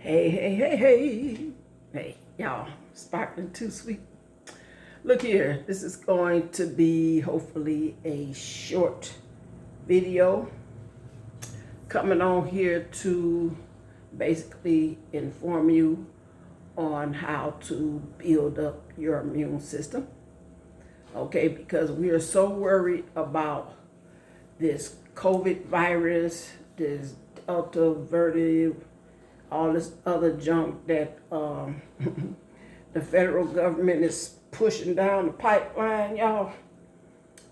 Hey, hey, hey, hey. Hey, y'all, sparkling too sweet. Look here, this is going to be hopefully a short video coming on here to basically inform you on how to build up your immune system. Okay, because we are so worried about this COVID virus, this Delta variant, all this other junk that the federal government is pushing down the pipeline, y'all,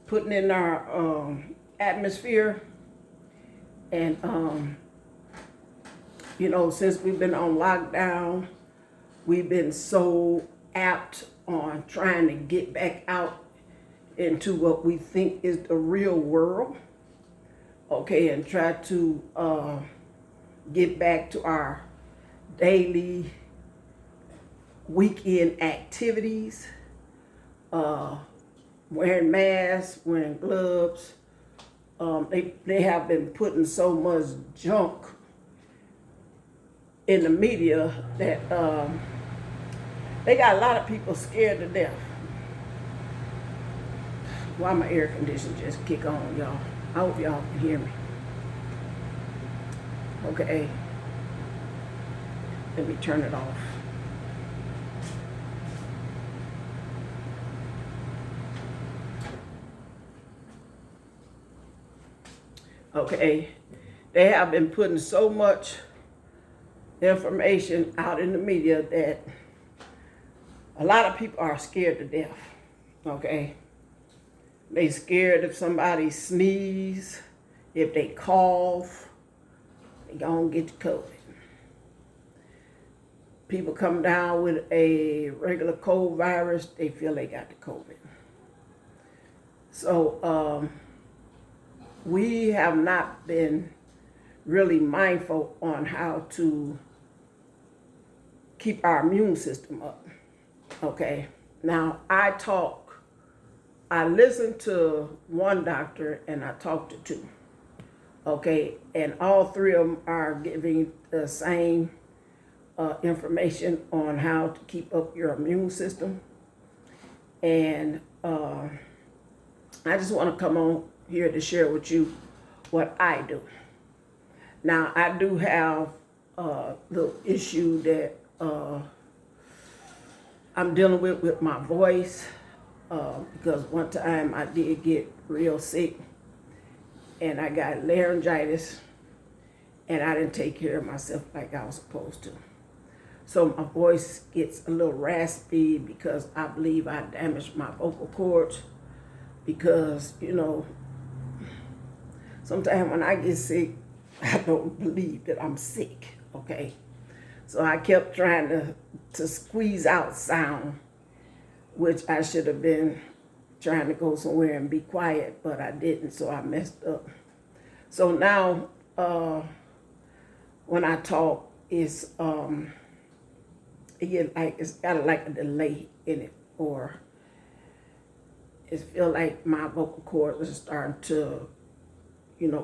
putting in our atmosphere. And, since we've been on lockdown, we've been so apt on trying to get back out into what we think is the real world, okay, and try to get back to our daily weekend activities, wearing masks, wearing gloves. They have been putting so much junk in the media that they got a lot of people scared to death. Why my air conditioner just kick on, y'all? I hope y'all can hear me. Okay. Let me turn it off. Okay. They have been putting so much information out in the media that a lot of people are scared to death. Okay. They scared if somebody sneeze, if they cough, they gonna get the COVID. People come down with a regular cold virus, they feel they got the COVID. So we have not been really mindful on how to keep our immune system up. Okay. Now I listened to one doctor and I talked to two. Okay, and all three of them are giving the same information on how to keep up your immune system. And I just want to come on here to share with you what I do. Now, I do have a little issue that I'm dealing with my voice. Because one time I did get real sick and I got laryngitis and I didn't take care of myself like I was supposed to. So my voice gets a little raspy because I believe I damaged my vocal cords because, sometimes when I get sick, I don't believe that I'm sick, okay? So I kept trying to squeeze out sound, which I should have been trying to go somewhere and be quiet, but I didn't, so I messed up. So now, when I talk, it's got like a delay in it, or it feel like my vocal cords are starting to,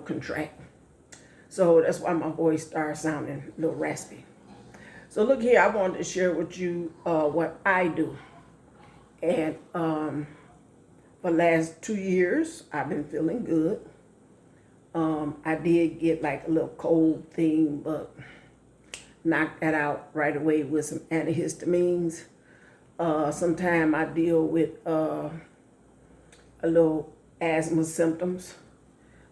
contract. So that's why my voice starts sounding a little raspy. So look here, I wanted to share with you what I do. And for the last 2 years, I've been feeling good. I did get like a little cold thing, but knocked that out right away with some antihistamines. Sometimes I deal with a little asthma symptoms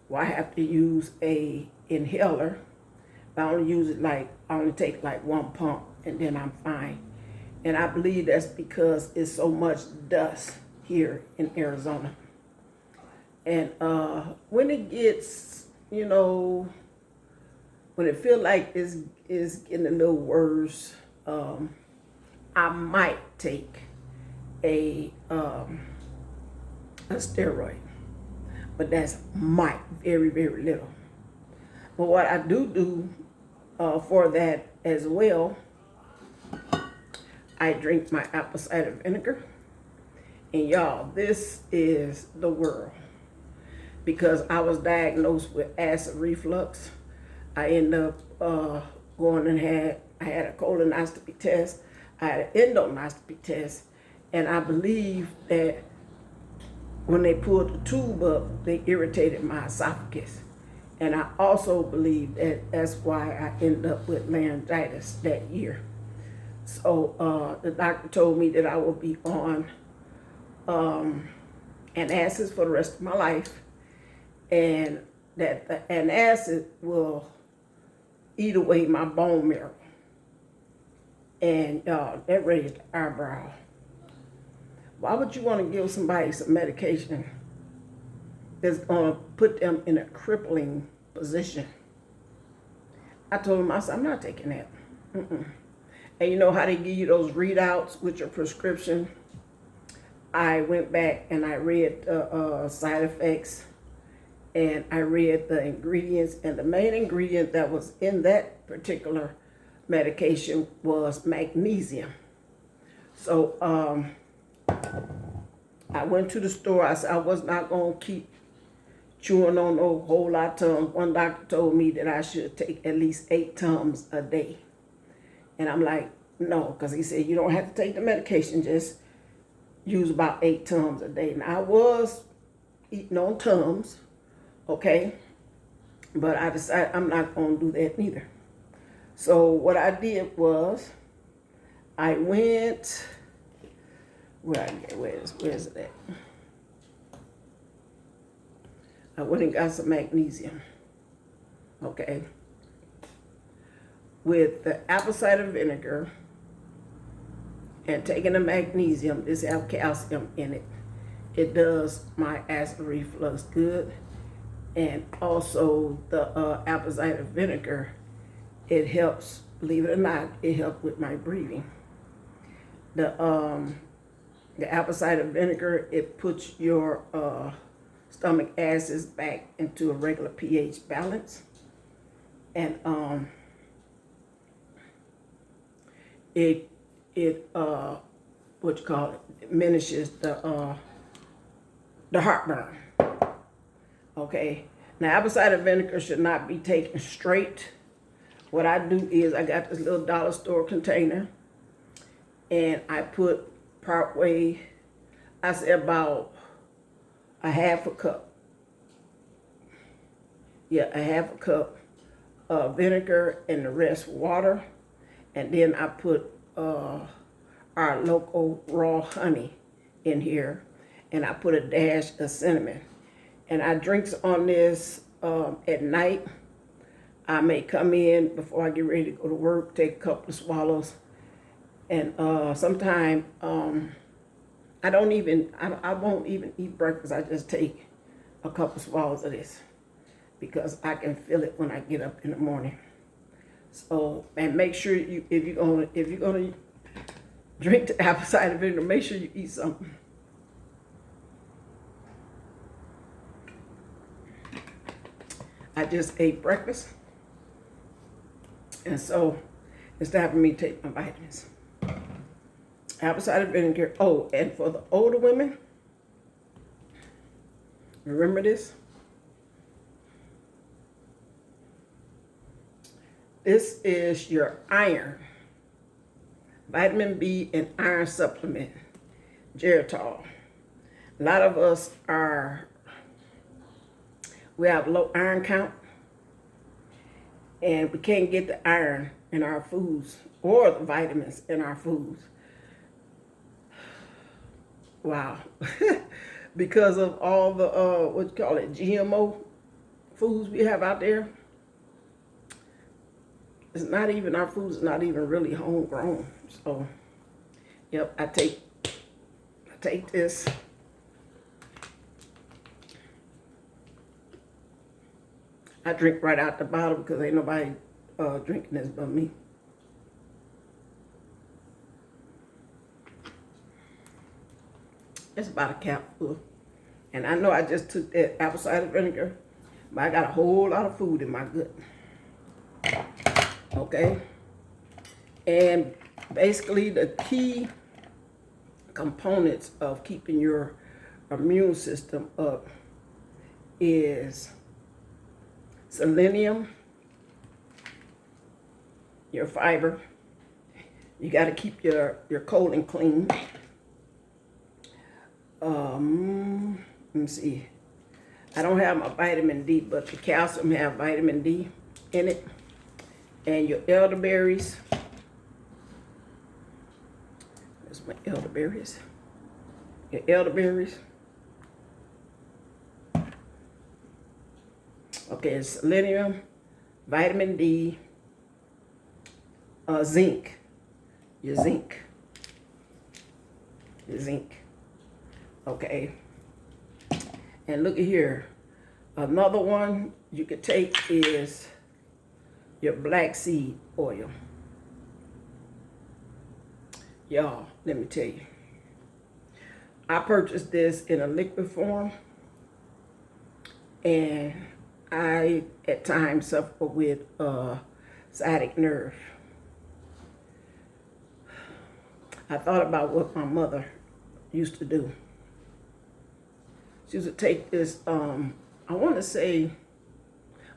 where I have to use a inhaler. But I only take like one pump and then I'm fine. And I believe that's because it's so much dust here in Arizona. And when it gets, when it feels like it's getting a little worse, I might take a steroid. But that's might, very, very little. But what I do for that as well, I drink my apple cider vinegar. And y'all, this is the world. Because I was diagnosed with acid reflux. I ended up going and I had a colonoscopy test, I had an endoscopy test, and I believe that when they pulled the tube up, they irritated my esophagus. And I also believe that that's why I ended up with laryngitis that year. So the doctor told me that I would be on antacids for the rest of my life, and that the antacid will eat away my bone marrow. And that raised the eyebrow. Why would you want to give somebody some medication that's going to put them in a crippling position? I told him, I said, I'm not taking that. And you know how they give you those readouts with your prescription? I went back and I read the side effects, and I read the ingredients, and the main ingredient that was in that particular medication was magnesium. So I went to the store. I said I was not going to keep chewing on no whole lot of Tums. One doctor told me that I should take at least 8 Tums a day. And I'm like, no, because he said you don't have to take the medication, just use about 8 Tums a day. And I was eating on Tums, okay? But I decided I'm not going to do that neither. So what I did was I went, where is it at? I went and got some magnesium, okay? With the apple cider vinegar and taking the magnesium, this have calcium in it. It does my acid reflux good. And also the apple cider vinegar, it helps, believe it or not, it helps with my breathing. The apple cider vinegar, it puts your stomach acids back into a regular pH balance. And it what you call it, diminishes the heartburn. Okay. Now apple cider vinegar should not be taken straight. What I do is I got this little dollar store container, and I put partway, I say about a half a cup. Yeah, a half a cup of vinegar and the rest water. And then I put our local raw honey in here, and I put a dash of cinnamon. And I drinks on this at night. I may come in before I get ready to go to work, take a couple of swallows, and sometimes I won't even eat breakfast. I just take a couple swallows of this because I can feel it when I get up in the morning. So, and make sure if you're gonna drink the apple cider vinegar, make sure you eat something. I just ate breakfast, and so it's time for me to take my vitamins. Apple cider vinegar. Oh, and for the older women, remember this? This is your iron, vitamin B and iron supplement, Geritol. A lot of us we have low iron count, and we can't get the iron in our foods or the vitamins in our foods. Wow. Because of all the, GMO foods we have out there. It's not even, our food's not even really homegrown. So, yep, I take this. I drink right out the bottle because ain't nobody drinking this but me. It's about a cap full. And I know I just took that apple cider vinegar, but I got a whole lot of food in my gut. Okay? And basically the key components of keeping your immune system up is selenium, your fiber. You got to keep your colon clean. Let me see. I don't have my vitamin D, but the calcium have vitamin D in it. And your elderberries. That's my elderberries. Your elderberries. Okay, it's selenium, vitamin D, zinc. Your zinc. Your zinc. Okay. And look at here. Another one you could take is your black seed oil. Y'all, let me tell you. I purchased this in a liquid form. And I, at times, suffer with sciatic nerve. I thought about what my mother used to do. She used to take this, I want to say,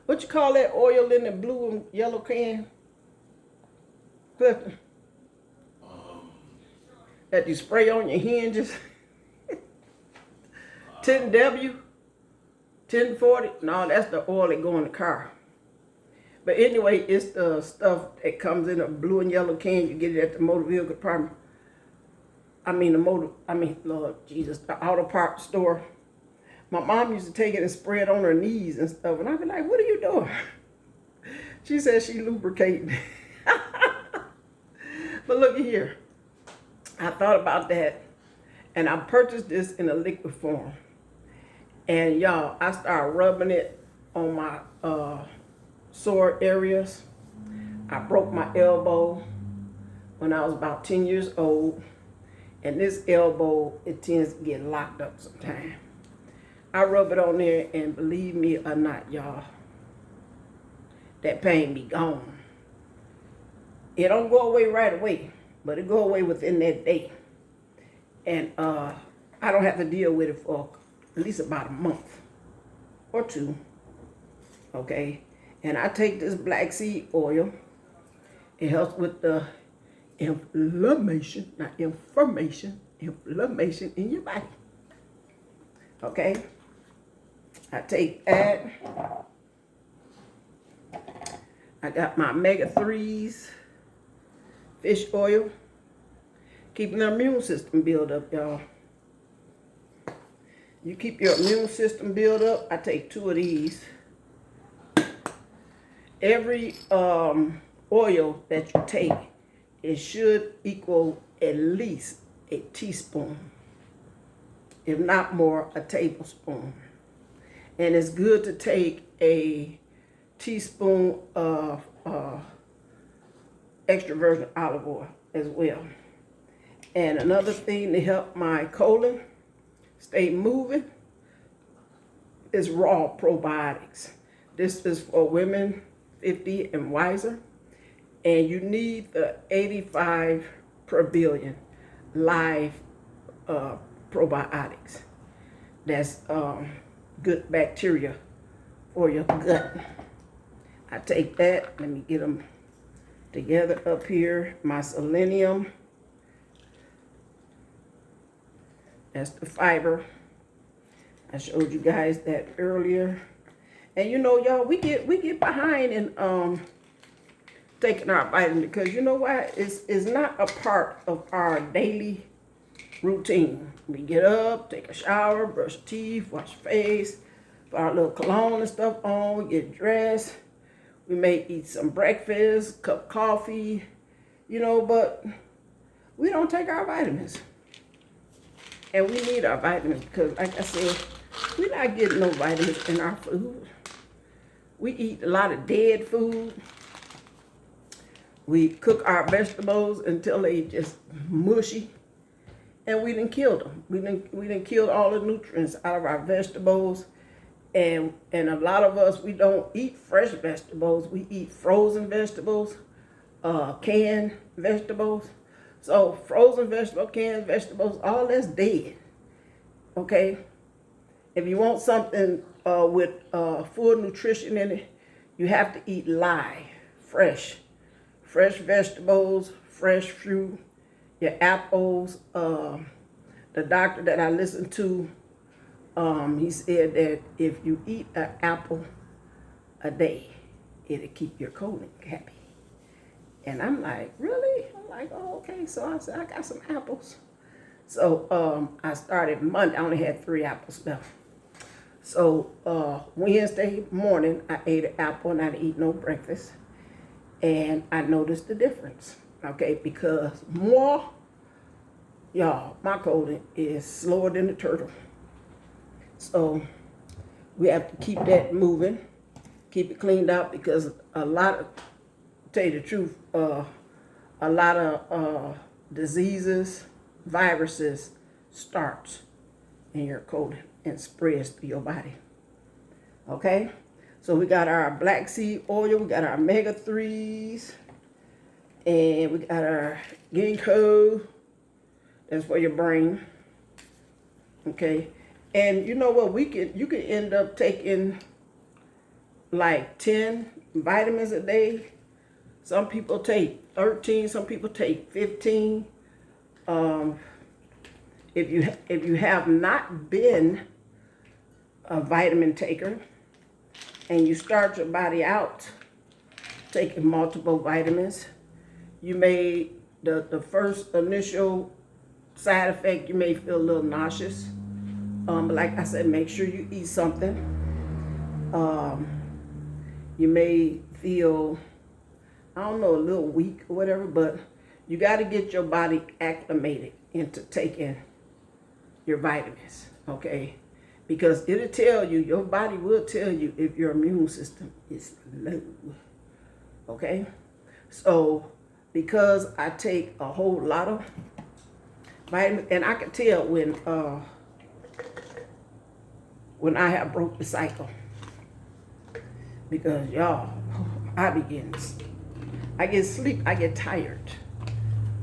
what you call that oil in the blue and yellow can? Clifton? That you spray on your hinges? 10W? 1040? No, that's the oil that go in the car. But anyway, it's the stuff that comes in a blue and yellow can. You get it at the motor vehicle department. Lord Jesus, the auto parts store. My mom used to take it and spray it on her knees and stuff. And I'd be like, what are you doing? She said she lubricating. But look at here. I thought about that. And I purchased this in a liquid form. And y'all, I started rubbing it on my sore areas. I broke my elbow when I was about 10 years old. And this elbow, it tends to get locked up sometimes. I rub it on there, and believe me or not, y'all, that pain be gone. It don't go away right away, but it go away within that day. And I don't have to deal with it for at least about a month or two. Okay? And I take this black seed oil. It helps with the inflammation, not information, inflammation in your body. Okay? I take that. I got my omega-3s, fish oil, keeping the immune system build up, y'all. You keep your immune system build up. I take 2 of these. Every oil that you take, it should equal at least a teaspoon, if not more, a tablespoon. And it's good to take a teaspoon of extra virgin olive oil as well. And another thing to help my colon stay moving is raw probiotics. This is for women 50 and wiser. And you need the 85 per billion live probiotics. That's good bacteria for your gut. I take that. Let me get them together up here. My selenium. That's the fiber. I showed you guys that earlier. And you know, y'all, we get behind in taking our vitamin, because you know why? It's not a part of our daily routine. We get up, take a shower, brush teeth, wash face, put our little cologne and stuff on, get dressed. We may eat some breakfast, cup of coffee, you know, but we don't take our vitamins. And we need our vitamins because, like I said, we're not getting no vitamins in our food. We eat a lot of dead food. We cook our vegetables until they just mushy. And we done killed them. We done killed all the nutrients out of our vegetables. And a lot of us, we don't eat fresh vegetables. We eat frozen vegetables, canned vegetables. So frozen vegetables, canned vegetables, all that's dead. Okay? If you want something with full nutrition in it, you have to eat live, fresh fresh vegetables, fresh fruit, your apples. The doctor that I listened to, he said that if you eat an apple a day, it'll keep your colon happy. And I'm like, really? I'm like, oh, okay. So I said, I got some apples. So I started Monday. I only had 3 apples left. So Wednesday morning, I ate an apple and I didn't eat no breakfast. And I noticed the difference, okay? Because y'all, my colon is slower than the turtle. So we have to keep that moving, keep it cleaned out, because a lot of, tell you the truth, a lot of diseases, viruses starts in your colon and spreads through your body. Okay? So we got our black seed oil, we got our omega-3s, and we got our ginkgo. That's for your brain. Okay? And you know what? You can end up taking like 10 vitamins a day. Some people take 13, some people take 15. If you have not been a vitamin taker and you start your body out taking multiple vitamins, you may, the first initial side effect, you may feel a little nauseous. But like I said, make sure you eat something. You may feel, I don't know, a little weak or whatever, but you got to get your body acclimated into taking your vitamins, okay? Because it'll tell you, your body will tell you if your immune system is low, okay? So because I take a whole lot of vitamins, and I can tell when I have broke the cycle, because y'all, I get sleep, I get tired.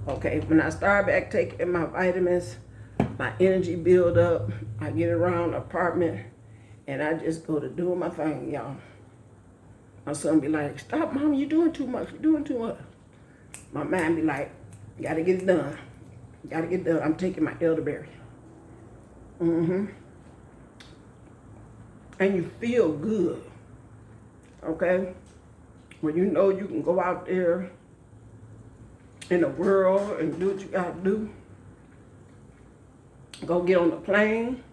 Okay, when I start back taking my vitamins, my energy build up, I get around the apartment, and I just go to doing my thing, y'all. My son be like, stop, Mom, you're doing too much, you're doing too much. My mind be like, gotta get it done. Gotta get it done. I'm taking my elderberry. And you feel good, okay? When you know you can go out there in the world and do what you gotta do. Go get on the plane,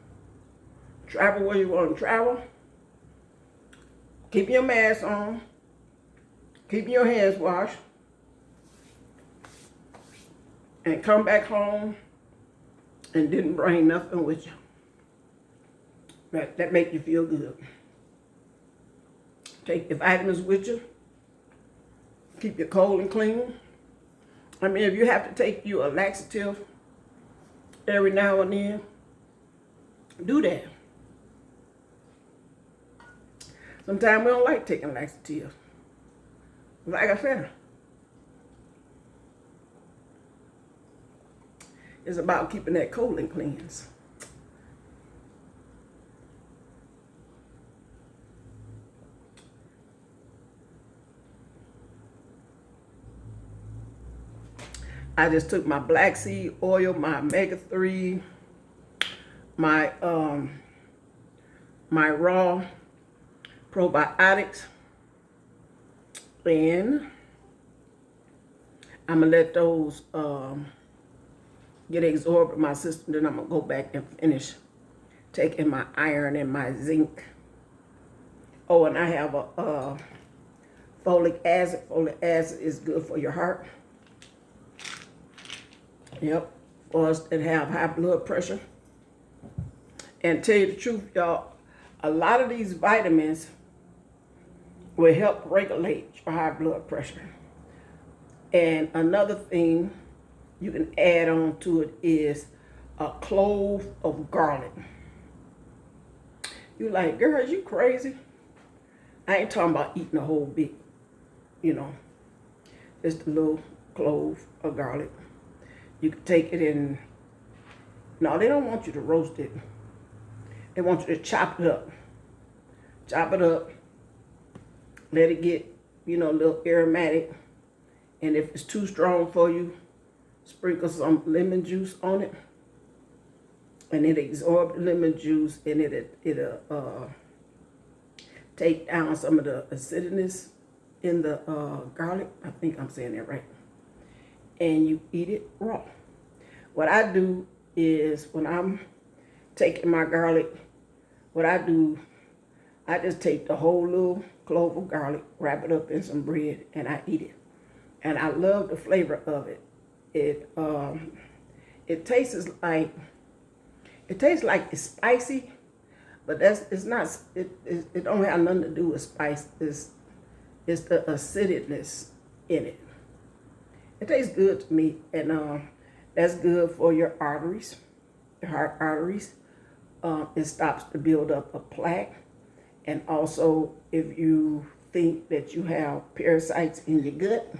travel where you want to travel, keep your mask on, keep your hands washed, and come back home and didn't bring nothing with you. That make you feel good. Take your vitamins with you. Keep your colon clean. I mean, if you have to take you a laxative every now and then, do that. Sometimes we don't like taking laxatives. Like I said, it's about keeping that colon cleansed. I just took my black seed oil, my omega-3, my raw probiotics, and I'm gonna let those get absorbed in my system. Then I'm gonna go back and finish taking my iron and my zinc. Oh, and I have a folic acid. Folic acid is good for your heart. Yep, for us that have high blood pressure. And tell you the truth, y'all, a lot of these vitamins will help regulate your high blood pressure. And another thing you can add on to it is a clove of garlic. You like, girl, you crazy? I ain't talking about eating a whole big, just a little clove of garlic. You can take it in, no, they don't want you to roast it. They want you to chop it up. Chop it up, let it get, a little aromatic, And if it's too strong for you, sprinkle some lemon juice on it. And it absorbs the lemon juice, and it'll take down some of the acidness in the garlic. I think I'm saying that right. And you eat it raw. What I do is when I'm taking my garlic, I just take the whole little clove of garlic, wrap it up in some bread, and I eat it. And I love the flavor of it. It tastes like it's spicy, but it's not. It don't have nothing to do with spice. It's the acidness in it. It tastes good to me, and that's good for your arteries, your heart arteries. It stops the buildup of plaque, and also if you think that you have parasites in your gut,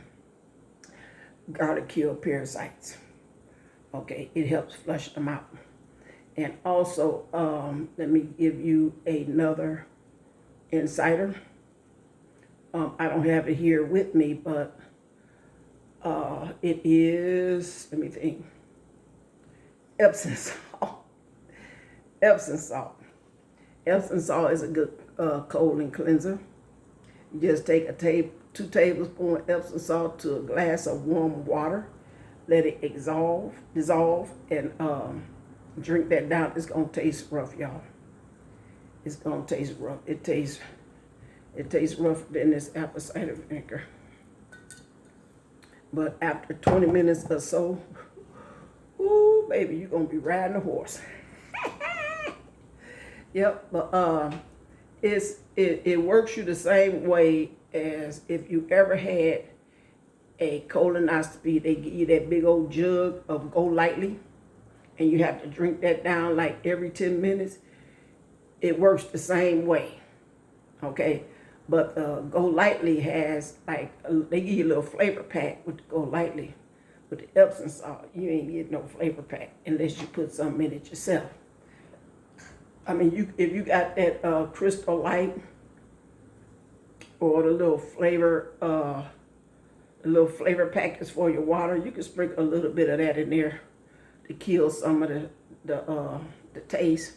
garlic kills parasites. Okay, it helps flush them out. And also, let me give you another insider. I don't have it here with me, but it is, let me think, Epsom salt. Epsom salt. Epsom salt is a good colon cleanser. You just take 2 tablespoons of Epsom salt to a glass of warm water. Let it dissolve, and drink that down. It's gonna taste rough, y'all. It's gonna taste rough. It tastes rougher than this apple cider vinegar. But after 20 minutes or so, ooh, baby, you're gonna be riding a horse. Yep, but it works you the same way as if you ever had a colonoscopy. They give you that big old jug of Go Lightly, and you have to drink that down like every 10 minutes. It works the same way, okay? But Go Lightly has, like, they give you a little flavor pack with the Go Lightly. With the Epsom salt, you ain't getting no flavor pack unless you put something in it yourself. I mean, if you got that Crystal Light or the little flavor packets for your water, you can sprinkle a little bit of that in there to kill some of the taste.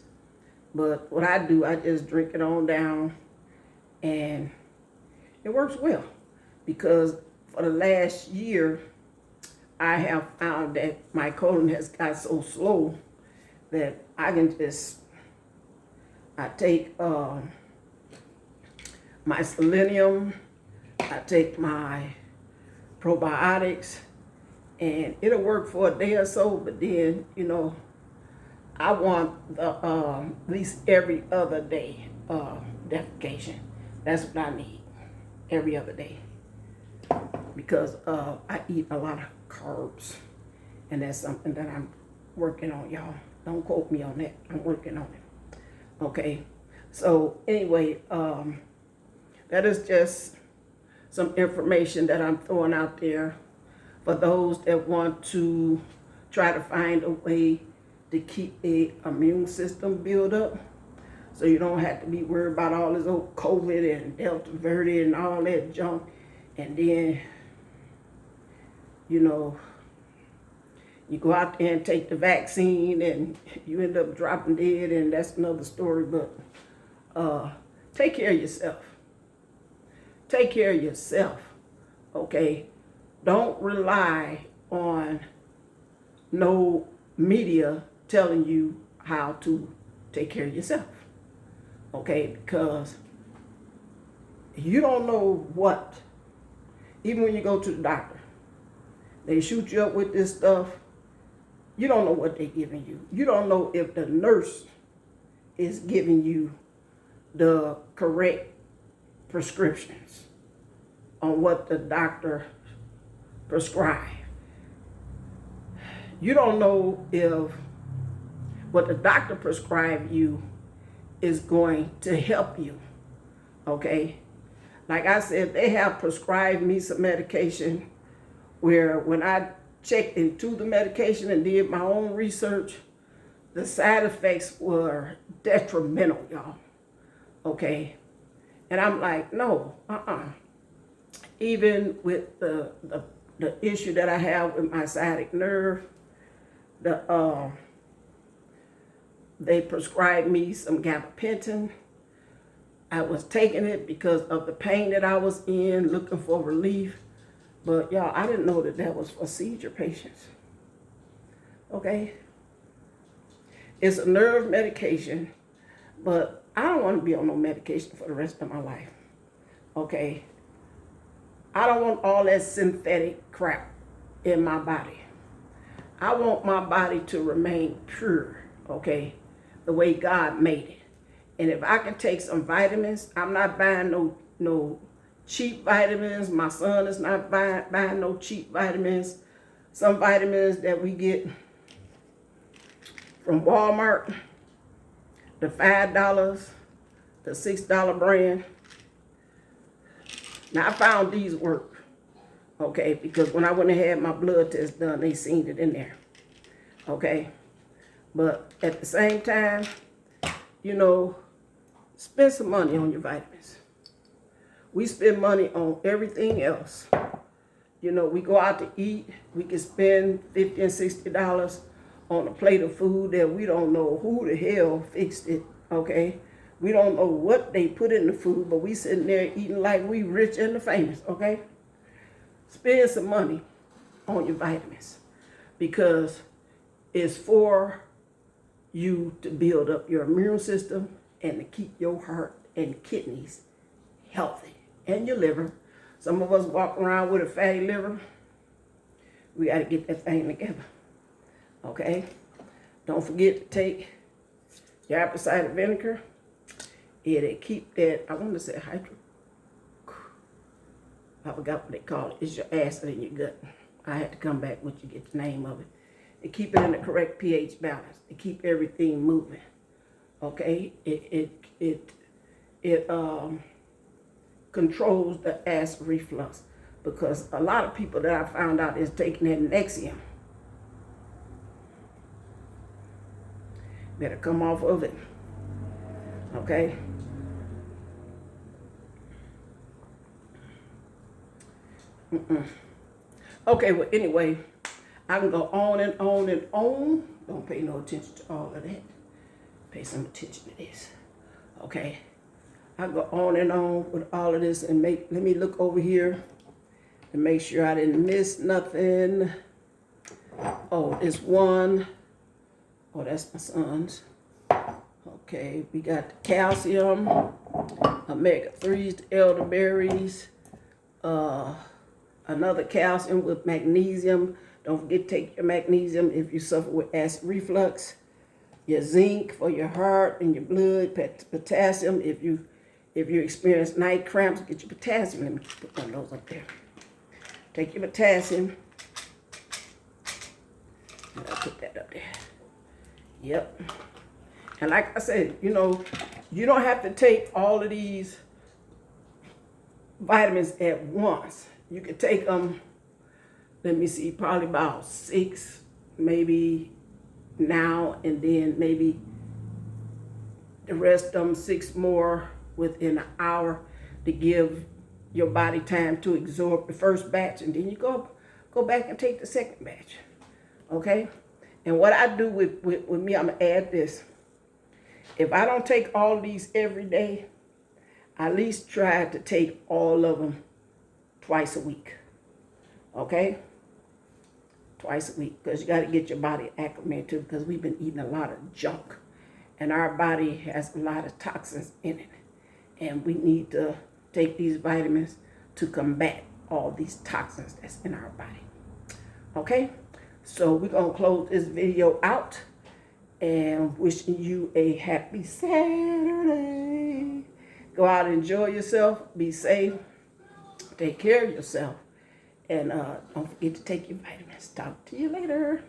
But what I do, I just drink it on down, and it works well, because for the last year I have found that my colon has got so slow that I can I take my selenium, I take my probiotics, and it'll work for a day or so, but then, you know, I want the at least every other day defecation. That's what I need, every other day, because I eat a lot of carbs, and that's something that I'm working on, y'all. Don't quote me on that. I'm working on it. Okay, so anyway, that is just some information that I'm throwing out there for those that want to try to find a way to keep the immune system build up, so you don't have to be worried about all this old COVID and Delta variant and all that junk, and then, you know, you go out there and take the vaccine and you end up dropping dead, and that's another story. But take care of yourself. Take care of yourself, okay? Don't rely on no media telling you how to take care of yourself, okay? Because you don't know what, even when you go to the doctor, they shoot you up with this stuff. You don't know what they're giving you. You don't know if the nurse is giving you the correct prescriptions on what the doctor prescribed. You don't know if what the doctor prescribed you is going to help you, okay? Like I said, they have prescribed me some medication where when I checked into the medication and did my own research, the side effects were detrimental, y'all, okay? And I'm like, no, Even with the the issue that I have with my sciatic nerve, they prescribed me some gabapentin. I was taking it because of the pain that I was in, looking for relief. But y'all, I didn't know that that was for seizure patients. Okay? It's a nerve medication, but I don't want to be on no medication for the rest of my life. Okay? I don't want all that synthetic crap in my body. I want my body to remain pure, okay? The way God made it. And if I can take some vitamins, I'm not buying no cheap vitamins. My son is not buying no cheap vitamins. Some vitamins that we get from Walmart, the $5, the $6 brand. Now I found these work, okay, because when I went and had my blood test done, they seen it in there, okay? But at the same time, you know, spend some money on your vitamins. We spend money on everything else. You know, we go out to eat, we can spend $50 and $60 on a plate of food that we don't know who the hell fixed it, okay? We don't know what they put in the food, but we sitting there eating like we rich and the famous, okay? Spend some money on your vitamins because it's for you to build up your immune system and to keep your heart and kidneys healthy and your liver. Some of us walk around with a fatty liver. We got to get that thing together, okay? Don't forget to take your apple cider vinegar. It'll keep that, I want to say I forgot what they call it. It's your acid in your gut. I had to come back once you get the name of it. And keep it in the correct pH balance. To keep everything moving. Okay? It controls the acid reflux. Because a lot of people that I found out is taking that Nexium. Better come off of it. Okay? Okay, well, anyway, I can go on and on and on. Don't pay no attention to all of that. Pay some attention to this. Okay? I go on and on with all of this and let me look over here to make sure I didn't miss nothing. Oh, it's one. Oh, that's my son's. Okay, we got the calcium, omega-3s, the elderberries, another calcium with magnesium. Don't forget to take your magnesium if you suffer with acid reflux. Your zinc for your heart and your blood. Potassium if you experience night cramps, get your potassium. Let me put one of those up there. Take your potassium. And I'll put that up there. Yep. And like I said, you know, you don't have to take all of these vitamins at once. You could take them, let me see, probably about 6, maybe now, and then maybe the rest of them 6 more within an hour to give your body time to absorb the first batch, and then you go back and take the second batch, okay? And what I do with me, I'm gonna add this. If I don't take all these every day, I at least try to take all of them twice a week, okay? Twice a week, because you got to get your body acclimated to, because we've been eating a lot of junk, and our body has a lot of toxins in it, and we need to take these vitamins to combat all these toxins that's in our body, okay? So we're going to close this video out and wishing you a happy Saturday. Go out and enjoy yourself. Be safe. Take care of yourself. And don't forget to take your vitamins. Talk to you later.